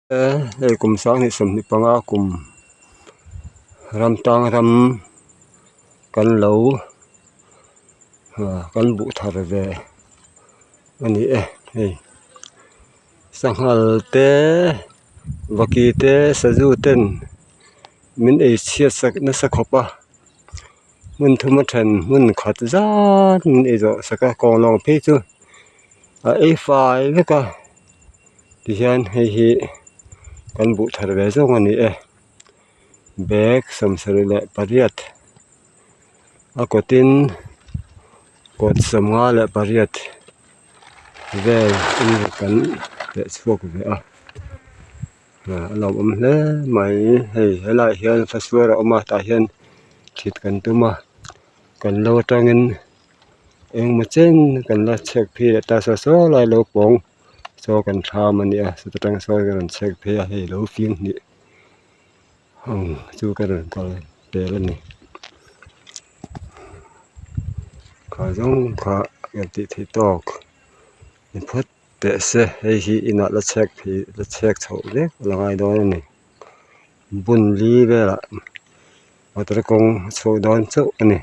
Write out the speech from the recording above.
kum sang ni som ni panga kum ram tang ram kan lo kan bu thar ve ani hei sanghal te waki te saju ten min ei chia sak na sakhopa mun thuma than mun khat zat min ei zo saka kong long phe chu ei fai ve ka ti hian hei kan bu thar ve zo ani bek samsari le pariat akotin kot samnga le pariat ve in kan te chhuak ve lo hle mai hei helai hian faswara oma ta hian thit kan tuma kan lo tangin eng ma chen kan la chek phi ta so lai lo pong so kan tham ani satang so kan chek phi hei lo fiang ni chu kan kal tel ani kha jong kha ti thi tok ni phut te se hei hi ina la chek phi la chek chho le langai do ni bun li ve la atar kong chho don chu ani